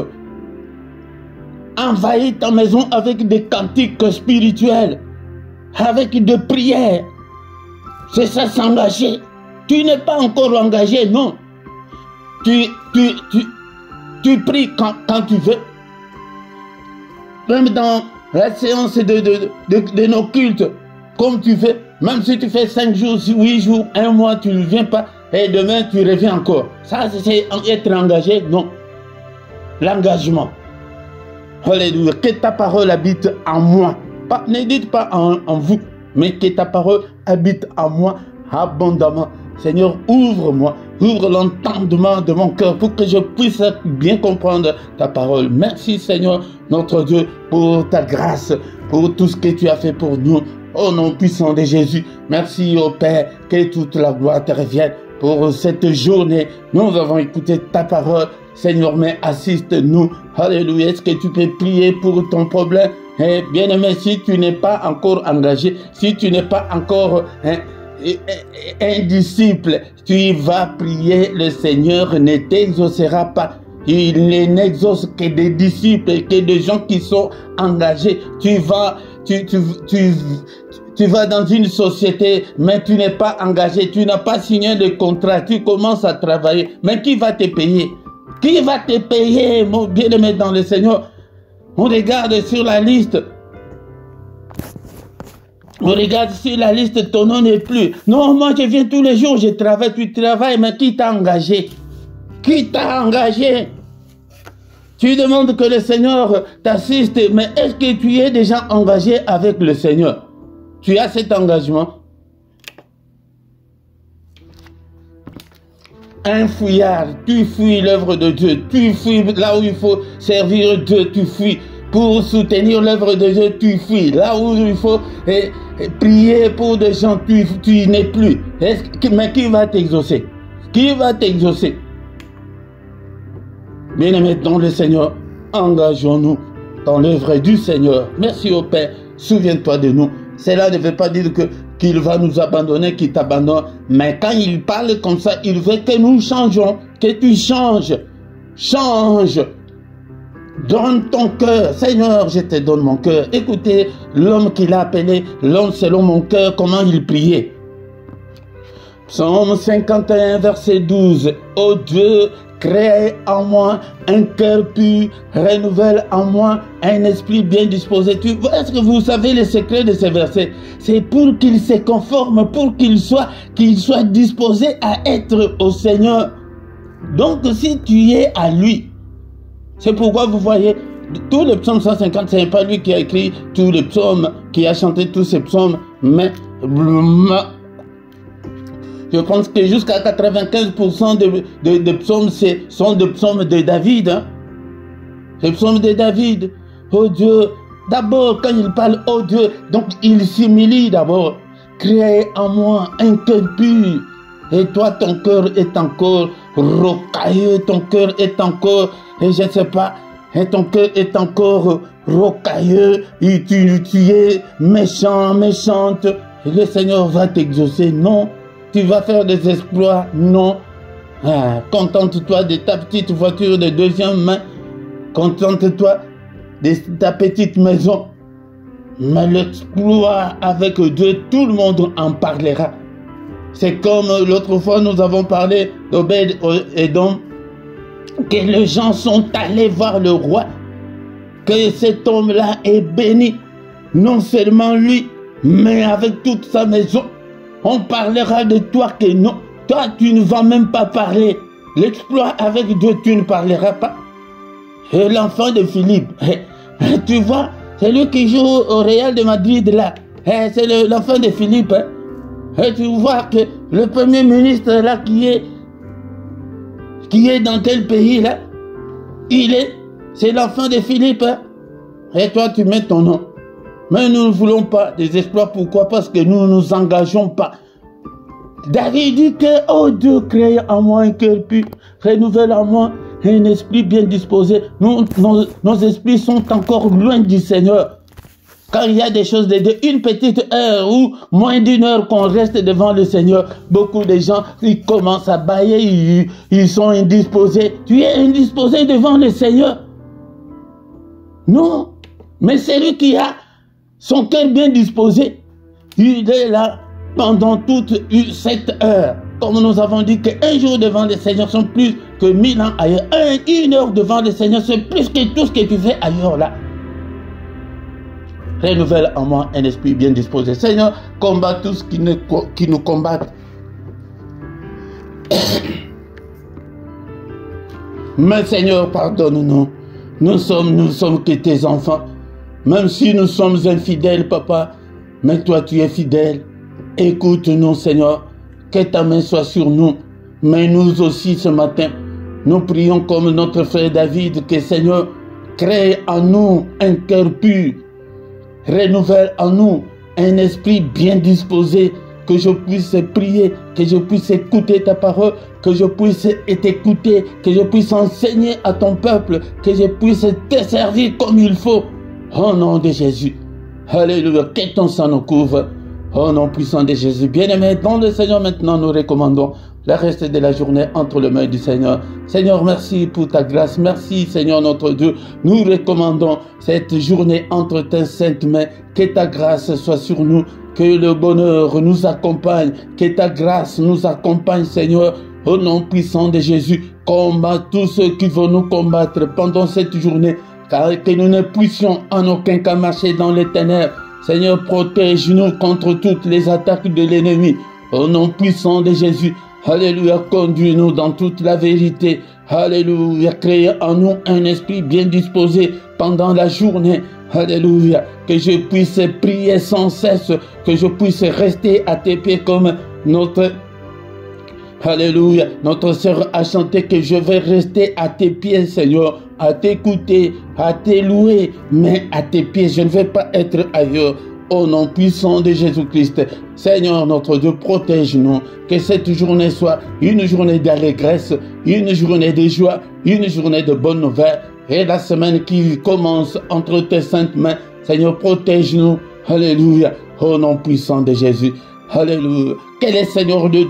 Envahis ta maison avec des cantiques spirituels, avec des prières. C'est ça, s'engager. Tu n'es pas encore engagé, non. Tu pries quand tu veux. Même dans la séance de nos cultes, comme tu fais, même si tu fais 5 jours, 8 jours, 1 mois, tu ne viens pas, et demain tu reviens encore. Ça, c'est être engagé, non. L'engagement. Alléluia. Que ta parole habite en moi. Ne dites pas en vous, mais que ta parole habite en moi abondamment. Seigneur, ouvre-moi, ouvre l'entendement de mon cœur pour que je puisse bien comprendre ta parole. Merci Seigneur, notre Dieu, pour ta grâce, pour tout ce que tu as fait pour nous. Au nom puissant de Jésus, merci au Père, que toute la gloire te revienne pour cette journée. Nous avons écouté ta parole. Seigneur, mais assiste-nous. Alléluia. Est-ce que tu peux prier pour ton problème? Bien-aimé, si tu n'es pas encore engagé, si tu n'es pas encore un disciple, tu vas prier, le Seigneur ne t'exaucera pas. Il n'exauce que des disciples, que des gens qui sont engagés. Tu vas dans une société, mais tu n'es pas engagé, tu n'as pas signé de contrat, tu commences à travailler. Mais qui va te payer? Qui va te payer, mon bien-aimé dans le Seigneur? On regarde sur la liste. On regarde sur la liste, ton nom n'est plus. Non, moi je viens tous les jours, je travaille, tu travailles, mais qui t'a engagé? Qui t'a engagé? Tu demandes que le Seigneur t'assiste, mais est-ce que tu es déjà engagé avec le Seigneur? Tu as cet engagement? Un fouillard, tu fuis l'œuvre de Dieu, tu fuis là où il faut servir Dieu, tu fuis pour soutenir l'œuvre de Dieu, tu fuis là où il faut prier pour des gens, tu n'es plus. Mais qui va t'exaucer? Qui va t'exaucer? Bien-aimés dans le Seigneur, engageons-nous dans l'œuvre du Seigneur. Merci au Père, souviens-toi de nous. Cela ne veut pas dire qu'il va nous abandonner, qu'il t'abandonne. Mais quand il parle comme ça, il veut que nous changeons, que tu changes. Change. Donne ton cœur. Seigneur, je te donne mon cœur. Écoutez l'homme qu'il a appelé, l'homme selon mon cœur, comment il priait. Psaume 51, verset 12. Ô Dieu, crée en moi un cœur pur, renouvelle en moi un esprit bien disposé. Est-ce que vous savez le secret de ces versets? C'est pour qu'il se conforme, pour qu'il soit disposé à être au Seigneur. Donc si tu es à lui, c'est pourquoi vous voyez, tous les psaumes 150, ce n'est pas lui qui a écrit tous les psaumes, qui a chanté tous ces psaumes, mais je pense que jusqu'à 95% de psaumes sont des psaumes de David. Hein? Les psaumes de David. Oh Dieu, d'abord quand il parle, oh Dieu, donc il s'humilie d'abord. Crée en moi un cœur pur. Et toi, ton cœur est encore rocailleux, ton cœur est encore, et je ne sais pas, et ton cœur est encore rocailleux, et tu es méchant, méchante. Et le Seigneur va t'exaucer, non. Tu vas faire des exploits, non. Ah, contente-toi de ta petite voiture de deuxième main. Contente-toi de ta petite maison. Mais l'exploit avec Dieu, tout le monde en parlera. C'est comme l'autre fois nous avons parlé d'Obed-Édom, que les gens sont allés voir le roi, que cet homme-là est béni, non seulement lui, mais avec toute sa maison. On parlera de toi que non. Toi, tu ne vas même pas parler. L'exploit avec Dieu, tu ne parleras pas. Et l'enfant de Philippe, tu vois, c'est lui qui joue au Real de Madrid là. C'est l'enfant de Philippe. Et tu vois que le premier ministre là qui est dans tel pays là, c'est l'enfant de Philippe. Et toi, tu mets ton nom. Mais nous ne voulons pas des exploits. Pourquoi? Parce que nous ne nous engageons pas. David dit que, oh Dieu, crée en moi un cœur pur, renouvelle en moi un esprit bien disposé. Nos esprits sont encore loin du Seigneur. Quand il y a des choses une petite heure ou moins d'une heure qu'on reste devant le Seigneur, beaucoup de gens, ils commencent à bâiller, ils sont indisposés. Tu es indisposé devant le Seigneur? Non, mais celui qui a son cœur bien disposé, il est là pendant toute cette heure. Comme nous avons dit qu'un jour devant le Seigneur sont plus que 1000 ans ailleurs. Une heure devant le Seigneur, c'est plus que tout ce que tu fais ailleurs là. Renouvelle en moi un esprit bien disposé. Seigneur, combat tous qui nous combattent. Mais Seigneur, pardonne-nous. Nous sommes que tes enfants. Même si nous sommes infidèles, Papa, mais toi tu es fidèle. Écoute-nous, Seigneur. Que ta main soit sur nous. Mais nous aussi ce matin, nous prions comme notre frère David, que Seigneur, crée en nous un cœur pur. Renouvelle en nous un esprit bien disposé, que je puisse prier, que je puisse écouter ta parole, que je puisse t'écouter, que je puisse enseigner à ton peuple, que je puisse te servir comme il faut. Au nom de Jésus. Alléluia. Que ton sang nous couvre. Au nom puissant de Jésus. Bien-aimés, dans le Seigneur, maintenant, nous recommandons le reste de la journée entre les mains du Seigneur. Seigneur, merci pour ta grâce. Merci, Seigneur notre Dieu. Nous recommandons cette journée entre tes saintes mains. Que ta grâce soit sur nous. Que le bonheur nous accompagne. Que ta grâce nous accompagne, Seigneur. Au nom puissant de Jésus. Combat tous ceux qui vont nous combattre pendant cette journée. Car que nous ne puissions en aucun cas marcher dans les ténèbres. Seigneur, protège-nous contre toutes les attaques de l'ennemi. Au nom puissant de Jésus. Alléluia, conduis-nous dans toute la vérité. Alléluia, crée en nous un esprit bien disposé pendant la journée. Alléluia, que je puisse prier sans cesse, que je puisse rester à tes pieds comme notre... Alléluia, notre sœur a chanté que je vais rester à tes pieds, Seigneur, à t'écouter, à te louer, mais à tes pieds, je ne vais pas être ailleurs. Au nom puissant de Jésus-Christ, Seigneur notre Dieu, protège-nous, que cette journée soit une journée d'allégresse, une journée de joie, une journée de bonnes nouvelles, et la semaine qui commence entre tes saintes mains, Seigneur, protège-nous, alléluia, au nom puissant de Jésus. Alléluia. Que le Seigneur Dieu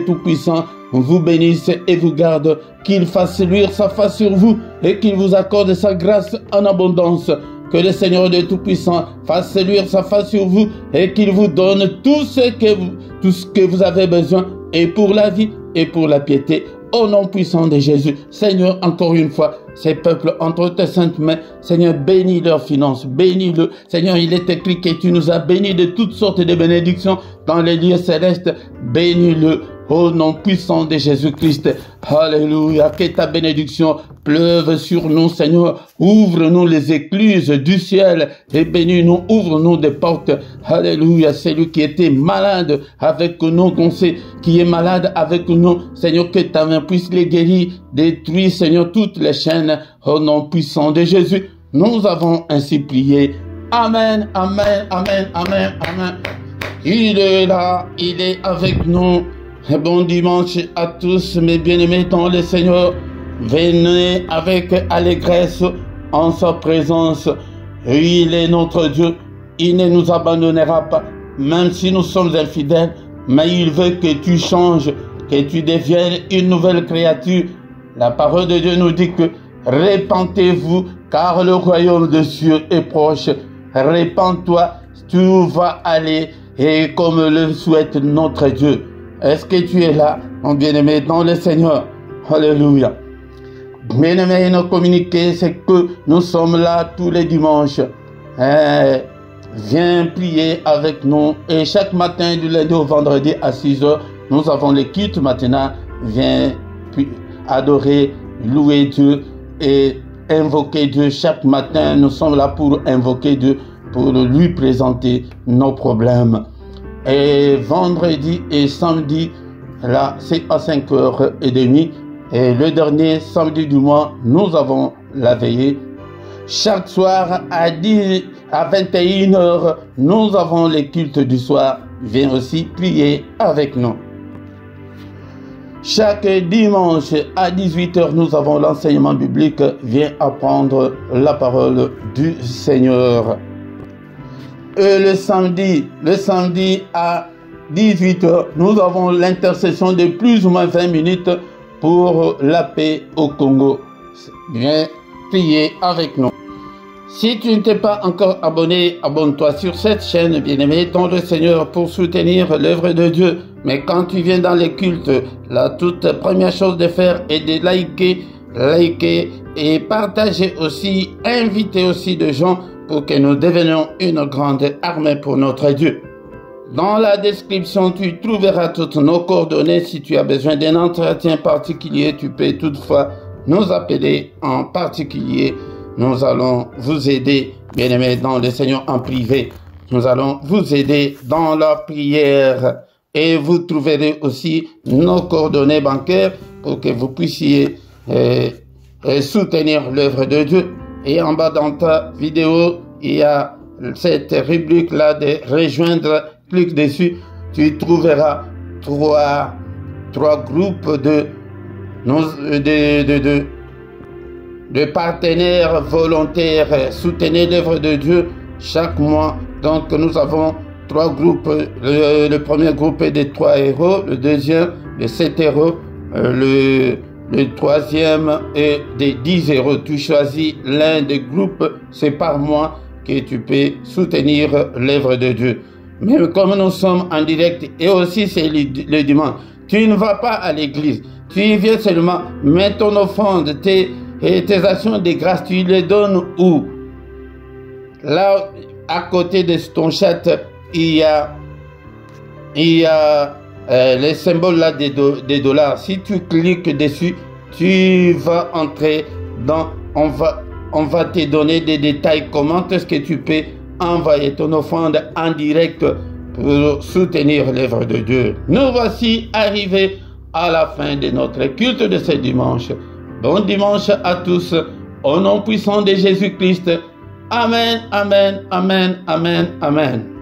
Tout-Puissant vous bénisse et vous garde, qu'il fasse luire sa face sur vous et qu'il vous accorde sa grâce en abondance. Que le Seigneur Dieu Tout-Puissant fasse luire sa face sur vous et qu'il vous donne tout ce que vous avez besoin, et pour la vie et pour la piété. Au nom puissant de Jésus, Seigneur, encore une fois, ces peuples entre tes saintes mains, Seigneur, bénis leurs finances, bénis-le. Seigneur, il est écrit que tu nous as bénis de toutes sortes de bénédictions dans les lieux célestes. Bénis-le. Au nom puissant de Jésus-Christ. Alléluia. Que ta bénédiction pleuve sur nous, Seigneur. Ouvre-nous les écluses du ciel et bénis-nous. Ouvre-nous des portes. Alléluia. Celui qui était malade avec nous, qu'on sait qui est malade avec nous, Seigneur, que ta main puisse les guérir. Détruis, Seigneur, toutes les chaînes. Au nom puissant de Jésus, nous avons ainsi prié. Amen, amen, amen, amen, amen. Il est là, il est avec nous. Un bon dimanche à tous, mes bien-aimés dans le Seigneur. Venez avec allégresse en sa présence. Il est notre Dieu. Il ne nous abandonnera pas, même si nous sommes infidèles. Mais il veut que tu changes, que tu deviennes une nouvelle créature. La parole de Dieu nous dit que répentez-vous, car le royaume de Dieu est proche. Répands-toi, tu vas aller, et comme le souhaite notre Dieu. Est-ce que tu es là, mon bien-aimé, dans le Seigneur? Alléluia. Bien-aimé, nous communiquer, c'est que nous sommes là tous les dimanches. Viens prier avec nous. Et chaque matin, du lundi au vendredi à 6 h, nous avons le culte maintenant. Viens adorer, louer Dieu et invoquer Dieu. Chaque matin, nous sommes là pour invoquer Dieu, pour lui présenter nos problèmes. Et vendredi et samedi, là, c'est à 5h30. Et le dernier samedi du mois, nous avons la veillée. Chaque soir, à 21 h, nous avons les cultes du soir. Viens aussi prier avec nous. Chaque dimanche, à 18 h, nous avons l'enseignement biblique. Viens apprendre la parole du Seigneur. le samedi à 18h, nous avons l'intercession de plus ou moins 20 minutes pour la paix au Congo. Viens prier avec nous. Si tu ne t'es pas encore abonné, abonne-toi sur cette chaîne, bien-aimé dans le Seigneur, pour soutenir l'œuvre de Dieu. Mais quand tu viens dans les cultes, la toute première chose de faire est de liker et partager aussi, inviter aussi des gens pour que nous devenions une grande armée pour notre Dieu. Dans la description, tu trouveras toutes nos coordonnées. Si tu as besoin d'un entretien particulier, tu peux toutefois nous appeler en particulier. Nous allons vous aider, bien-aimés dans le Seigneur, en privé. Nous allons vous aider dans la prière. Et vous trouverez aussi nos coordonnées bancaires pour que vous puissiez soutenir l'œuvre de Dieu. Et en bas dans ta vidéo, il y a cette rubrique-là de rejoindre. Clique dessus, tu trouveras trois groupes de partenaires volontaires soutenir l'œuvre de Dieu chaque mois. Donc nous avons 3 groupes. Le premier groupe est de 3 €, le deuxième de 7 €, le troisième est de 10 €. Tu choisis l'un des groupes, c'est par mois que tu peux soutenir l'œuvre de Dieu. Mais comme nous sommes en direct et aussi c'est le dimanche, tu ne vas pas à l'église, tu y viens seulement, mets ton offrande, tes actions de grâce, tu les donnes où? Là, à côté de ton chat, il y a les symboles là des dollars. Si tu cliques dessus, tu vas entrer dans, on va te donner des détails, comment est-ce que tu peux envoyer ton offrande en direct pour soutenir l'œuvre de Dieu. Nous voici arrivés à la fin de notre culte de ce dimanche. Bon dimanche à tous, au nom puissant de Jésus-Christ. Amen, amen, amen, amen, amen.